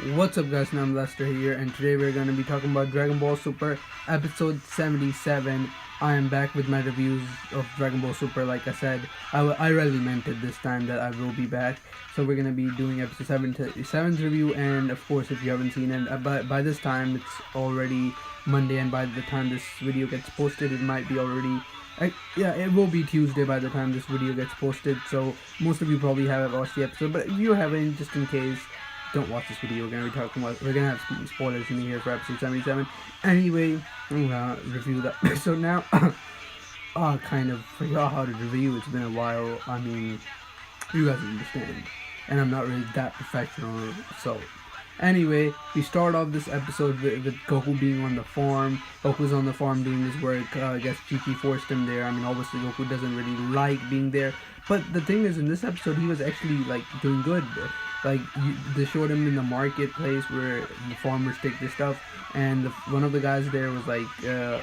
What's up guys, I'm Lester here, and today we're going to be talking about Dragon Ball Super episode 77. I am back with my reviews of Dragon Ball Super. Like I said, I really meant it this time that I will be back. So we're going to be doing episode 7's review, and of course if you haven't seen it, by this time it's already Monday, and by the time this video gets posted it might be already it will be Tuesday by the time this video gets posted, so most of you probably haven't watched the episode, but if you haven't, just in case, don't watch this video. We're gonna have some spoilers in here for episode 77. Anyway, I'm gonna review that episode now. I kind of forgot how to review. It's been a while. I mean, you guys understand, and I'm not really that professional. So, anyway, we start off this episode with Goku being on the farm. Goku's on the farm doing his work. I guess Chi-Chi forced him there. I mean, obviously Goku doesn't really like being there. But the thing is, in this episode, he was actually like doing good. Like they showed him in the marketplace where the farmers take their stuff, and one of the guys there was like,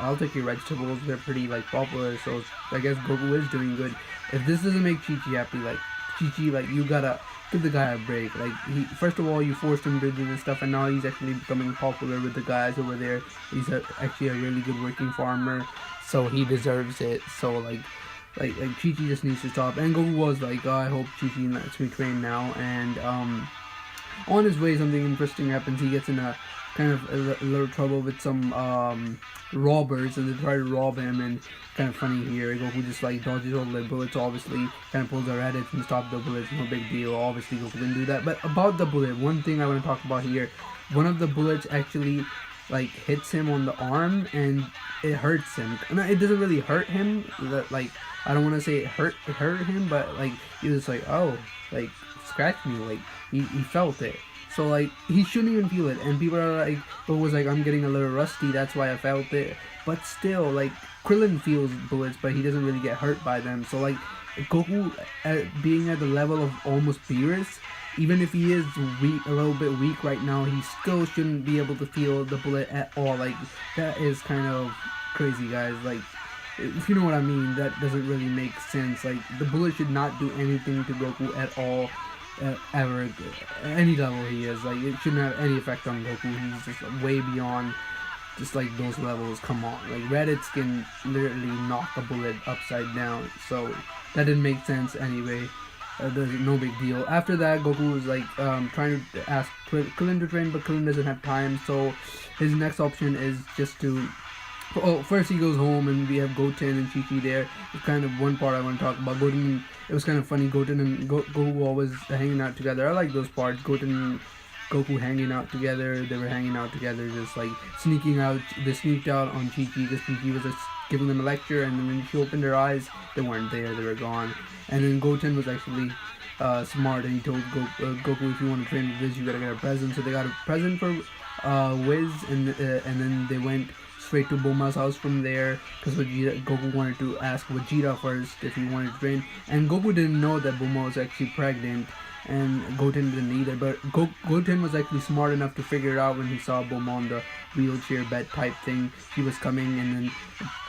"I'll take your vegetables. They're pretty like popular." So I guess Goku is doing good. If this doesn't make Chi-Chi happy, like Chi-Chi, like you gotta give the guy a break. Like first of all, you forced him to do this stuff, and now he's actually becoming popular with the guys over there. He's actually a really good working farmer, so he deserves it. So like Chi-Chi just needs to stop. And Goku was like, oh, I hope Chi-Chi lets me train now. And on his way, something interesting happens. He gets in a kind of a little trouble with some robbers, and they try to rob him. And kind of funny here, Goku just like dodges all the bullets. Obviously, kind of pulls a Raditz and stops the bullets. No big deal. Obviously, Goku didn't do that. But about the bullet, one thing I want to talk about here. One of the bullets actually like hits him on the arm, and it hurts him. No, it doesn't really hurt him. Like I don't want to say it hurt him, but like he was like, oh, like scratched me, like he felt it. So like he shouldn't even feel it, and people are like, it was like, I'm getting a little rusty, that's why I felt it. But still, like Krillin feels bullets, but he doesn't really get hurt by them. So like Goku being at the level of almost Beerus, even if he is weak, a little bit weak right now, he still shouldn't be able to feel the bullet at all. Like that is kind of crazy, guys. Like if you know what I mean, that doesn't really make sense. Like the bullet should not do anything to Goku at all, ever, at any level he is. Like it shouldn't have any effect on Goku. He's just way beyond just like those levels. Come on, like Raditz can literally knock a bullet upside down. So that didn't make sense anyway. There's no big deal. After that, Goku was like trying to ask Krillin to train, but Krillin doesn't have time. So his next option is just to. Oh, first he goes home, and we have Goten and Chi-Chi there. It's kind of one part I want to talk about. Goten, it was kind of funny. Goten and Goku always hanging out together. I like those parts. Goten and Goku hanging out together. They were hanging out together, just like sneaking out. They sneaked out on Chi-Chi because Chi-Chi was just giving them a lecture, and then when she opened her eyes, they weren't there. They were gone. And then Goten was actually smart, and he told Goku, if you want to train with Wiz, you gotta get a present. So they got a present for Wiz, and then they went straight to Bulma's house from there, because Goku wanted to ask Vegeta first if he wanted to train, and Goku didn't know that Bulma was actually pregnant, and Goten didn't either, but Goten was actually smart enough to figure it out when he saw Bulma on the wheelchair bed type thing. She was coming, and then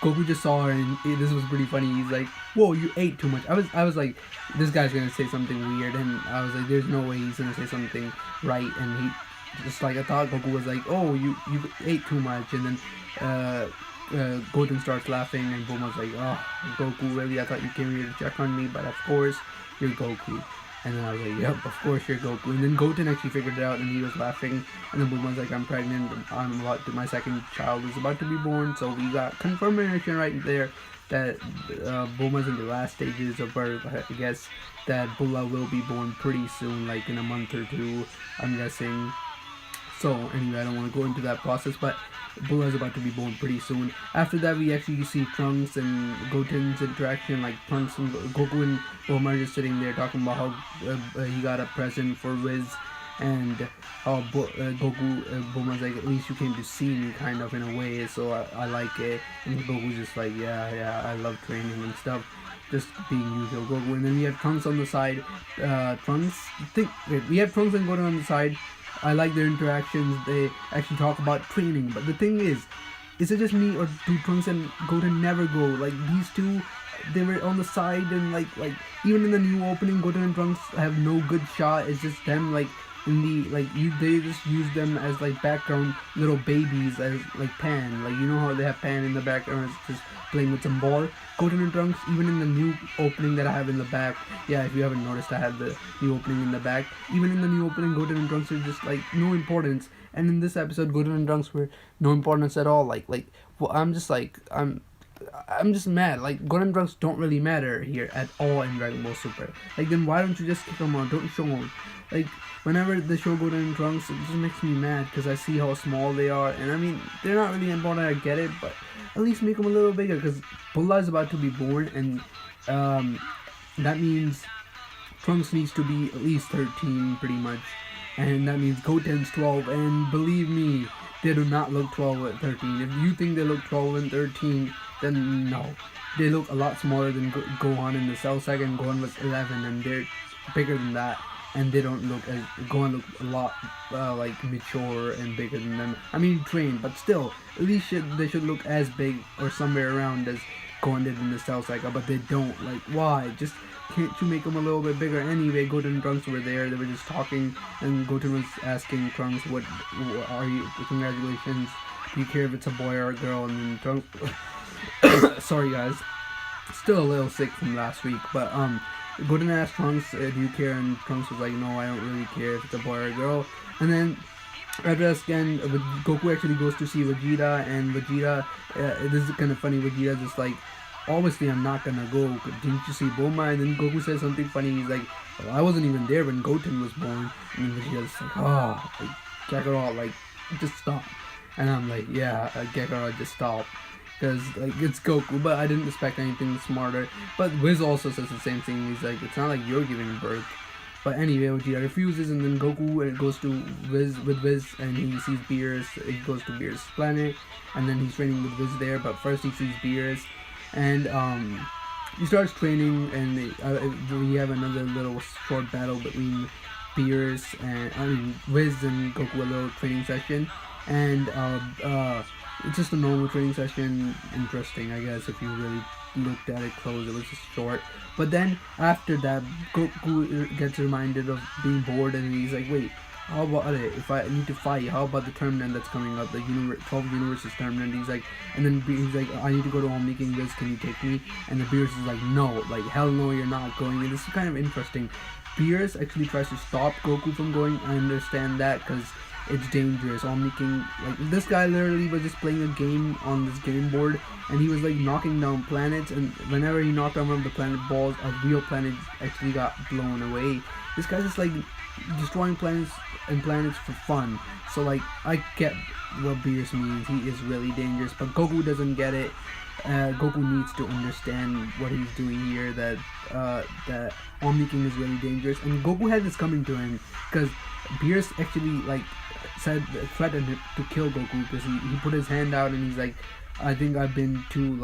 Goku just saw her, and this was pretty funny. He's like, whoa, you ate too much. I was like, this guy's gonna say something weird, and I was like, there's no way he's gonna say something right, and he just like, I thought Goku was like, oh, you ate too much, and then Goten starts laughing, and Bulma's like, oh, Goku, really? I thought you came here to check on me, but of course you're Goku. And then I was like, yep, of course you're Goku. And then Goten actually figured it out, and he was laughing. And then Bulma's like, I'm pregnant. My second child is about to be born. So we got confirmation right there that Bulma's in the last stages of birth. I guess that Bulla will be born pretty soon, like in a month or two, I'm guessing. So anyway, I don't want to go into that process, but Bulla is about to be born pretty soon. After that, we actually see Trunks and Goten's interaction. Like Trunks and Goku and Bulma are just sitting there talking about how he got a present for Wiz, and how Bulma's like, at least you came to see me, kind of, in a way, so I like it. And Goku's just like, yeah, I love training and stuff, just being usual Goku. And then we have Trunks on the side. We have Trunks and Goten on the side. I like their interactions. They actually talk about training. But the thing is it just me, or do Trunks and Goten never go? Like, these two they were on the side, and like even in the new opening, Goten and Trunks have no good shot. It's just them like in the they just use them as like background little babies, as like Pan, like you know how they have Pan in the background just playing with some ball. Goten and Trunks, even in the new opening that I have in the back, yeah, if you haven't noticed, I have the new opening in the back. Even in the new opening, Goten and Trunks are just like no importance. And in this episode, Goten and Trunks were no importance at all. Well, I'm just mad. Like, Goten and Trunks don't really matter here at all in Dragon Ball Super. Like, then why don't you just kick them out? Don't show them. Like, whenever they show Goten and Trunks, it just makes me mad because I see how small they are. And I mean, they're not really important, I get it, but at least make them a little bigger, because Bulla is about to be born, and that means Trunks needs to be at least 13 pretty much, and that means Goten's 12, and believe me, they do not look 12 at 13. If you think they look 12 and 13, then no. They look a lot smaller than Gohan in the Cell Saga, and Gohan was 11, and they're bigger than that. And they don't look as Gohan look a lot like mature and bigger than them. I mean, trained, but still, at least they should look as big or somewhere around as Gohan did in the Cell Saga. But they don't. Like, why? Just can't you make them a little bit bigger? Anyway, Goten and Trunks were there. They were just talking, and Goten was asking Trunks, "What are you? Congratulations. Do you care if it's a boy or a girl?" And then Trunks, sorry guys, still a little sick from last week, but Goten asked Trunks, "Do you care?" And Trunks was like, "No, I don't really care if it's a boy or a girl." And then after that again, Goku actually goes to see Vegeta, and Vegeta, this is kind of funny, Vegeta's just like, "Obviously I'm not gonna go, didn't you see Bulma?" And then Goku says something funny, he's like, "Well, I wasn't even there when Goten was born." And then Vegeta's like, "Oh, like, Kakarot, like, just stop." And I'm like, "Yeah, Kakarot, just stop." Because, like, it's Goku, but I didn't expect anything smarter. But Wiz also says the same thing. He's like, "It's not like you're giving birth." But anyway, Vegeta refuses, and then Goku goes to Wiz, and he sees Beerus. He goes to Beerus' planet, and then he's training with Wiz there. But first he sees Beerus, and he starts training, and we have another little short battle between Beerus and Wiz and Goku, a little training session, and it's just a normal training session. Interesting, I guess, if you really looked at it close. It was just short. But then after that, Goku gets reminded of being bored, and he's like, "Wait, how about it? If I need to fight, how about the tournament that's coming up, the 12 Universes tournament?" He's like, and then he's like, "I need to go to All Making Wiz, can you take me?" And the Beerus is like, "No, like, hell no, you're not going." And this is kind of interesting. Beerus actually tries to stop Goku from going. I understand that, because it's dangerous. All Making, like, this guy literally was just playing a game on this game board, and he was like knocking down planets, and whenever he knocked down one of the planet balls, a real planet actually got blown away. This guy's just like destroying planets for fun. So, like, I get what Beerus means. He is really dangerous, but Goku doesn't get it. Goku needs to understand what he's doing here, that All Making is really dangerous, and Goku had this coming to him, because Beerus actually, like, threatened to kill Goku, because he put his hand out, and he's like, "I think I've been too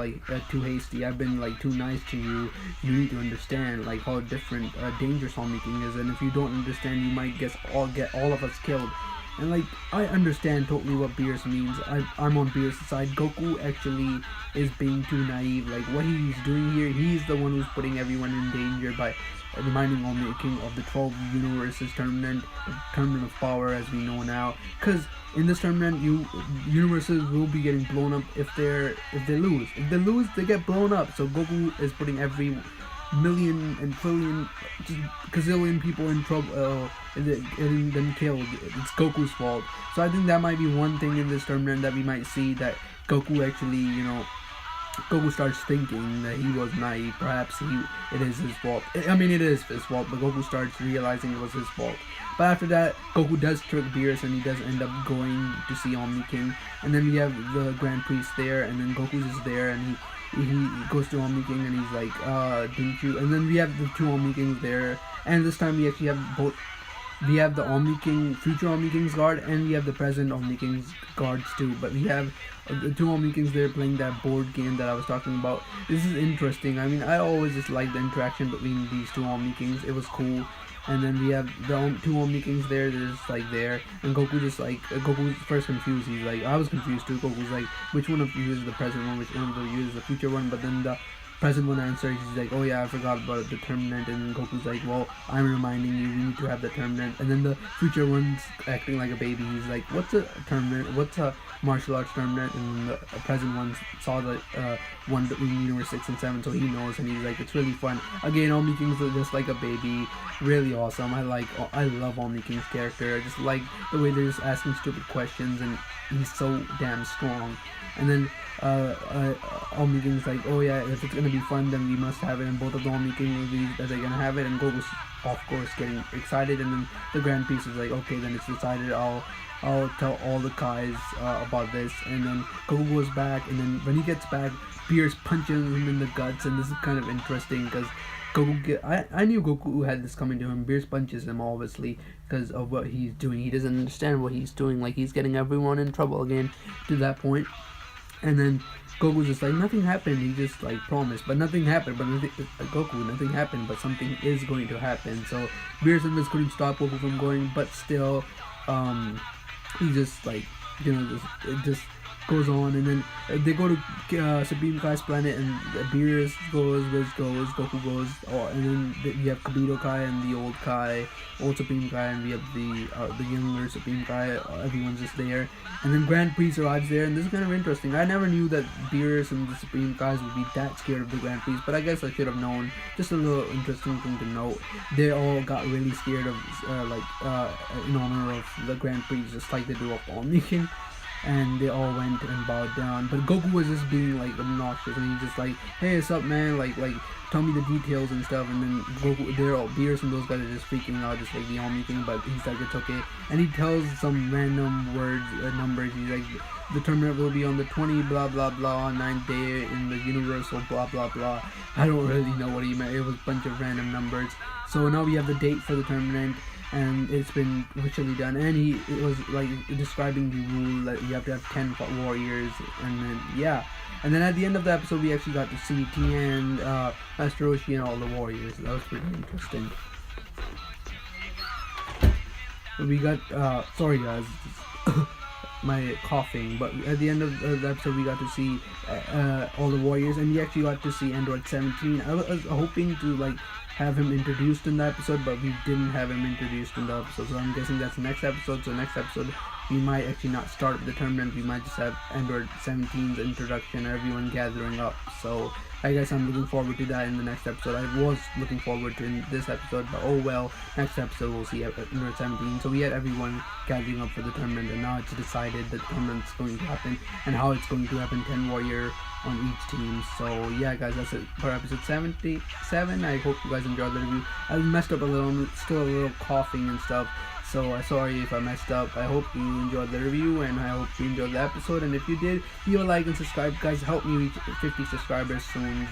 hasty. I've been like too nice to you. You need to understand like how different dangerous All Making is, and if you don't understand, you might get all of us killed." And like, I understand totally what Beerus means. I'm on Beerus' side. Goku actually is being too naive. Like, what he's doing here, he's the one who's putting everyone in danger by reminding All Making of the 12 Universes tournament of power as we know now. Because in this tournament, universes will be getting blown up if they lose. If they lose, they get blown up. So Goku is putting every million and trillion, just gazillion people in trouble, getting them killed. It's Goku's fault. So I think that might be one thing in this tournament that we might see, that Goku actually, Goku starts thinking that he was naive. Perhaps it is his fault. I mean, it is his fault, but Goku starts realizing it was his fault. But after that, Goku does trick Beerus, and he does end up going to see All Making. And then we have the Grand Priest there, and then Goku's just there, and he goes to All Making, and he's like, "Didn't you?" And then we have the two All Makings there, and this time we actually have both. We have the All Making, future All Makings guard, and we have the present All Makings guards too. But we have the two All Makings there playing that board game that I was talking about. This is interesting. I mean, I always just like the interaction between these two All Makings. It was cool. And then we have the two All Makings there. They're just like there, and Goku just like Goku's first confused. He's like, I was confused too. Goku's like, which one of you is the present one? Which one of you is the future one? But then the present one answers. He's like, oh yeah, I forgot about the tournament. And then Goku's like, well, I'm reminding you, we need to have the tournament. And then the future one's acting like a baby. He's like, what's a tournament? What's a martial arts tournament? And the present one saw the one between Universe 6 and 7, so he knows, and he's like, it's really fun. Again, Omni King's just like a baby, really awesome. I love Omni King's character. I just like the way they're just asking stupid questions, and he's so damn strong. And then Omni King's like, oh yeah, if it's gonna be fun, then we must have it. And both of the Omni King movies that they're gonna have it, and Goku's of course getting excited. And then the Grand Priest is like, okay, then it's decided. I'll tell all the Kais about this. And then Goku goes back, and then when he gets back, Beerus punches him in the guts, and this is kind of interesting because I knew Goku had this coming to him. Beerus punches him, obviously, because of what he's doing. He doesn't understand what he's doing. Like, he's getting everyone in trouble again to that point. And then Goku's just like, nothing happened. He just like promised, but nothing happened. But nothing happened. But something is going to happen. So Beerus just couldn't stop Goku from going, but still, he just like, it just goes on. And then they go to Supreme Kai's planet, and Beerus goes, Wiz goes, Goku goes, and then you have Kabuto Kai and the old Kai, old Supreme Kai, and we have the younger Supreme Kai. Everyone's just there, and then Grand Priest arrives there, and this is kind of interesting. I never knew that Beerus and the Supreme Kais would be that scared of the Grand Priest, but I guess I should have known. Just a little interesting thing to note. They all got really scared of in honor of the Grand Priest, just like they do of Omni King. And they all went and bowed down, but Goku was just being like obnoxious, and he's just like, hey, what's up, man, like tell me the details and stuff. And then Goku, they're all, Beerus and those guys are just freaking out, just like the Omni King, but he's like, it's okay. And he tells some random words, numbers. He's like, the tournament will be on the 20 blah blah blah 9th day in the universal blah blah blah. I don't really know what he meant. It was a bunch of random numbers. So now we have the date for the tournament, and it's been officially done. And it was like describing the rule that you have to have 10 warriors, and then and then at the end of the episode we actually got to see Tien, Master Roshi, and all the warriors. That was pretty interesting. We got sorry guys, my coughing, but at the end of the episode we got to see all the warriors, and we actually got to see Android 17. I was hoping to like have him introduced in the episode, but we didn't have him introduced in the episode, so I'm guessing that's the next episode. So next episode we might actually not start with the tournament, we might just have Android 17's introduction, everyone gathering up. So I guess I'm looking forward to that in the next episode. I was looking forward to in this episode, but oh well, next episode we'll see Android 17. So we had everyone gathering up for the tournament, and now it's decided that the tournament's going to happen and how it's going to happen, 10 warrior on each team. So yeah guys, that's it for episode 77. I hope you guys enjoyed the review. I messed up a little, I'm still a little coughing and stuff, so sorry if I messed up. I hope you enjoyed the review, and I hope you enjoyed the episode, and if you did, leave a like and subscribe. Guys, help me reach 50 subscribers soon.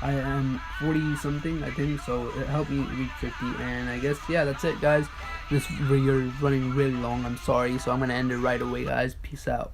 I am 40 something, I think, so help me reach 50. And I guess that's it guys. This video is running really long, I'm sorry, so I'm gonna end it right away guys. Peace out.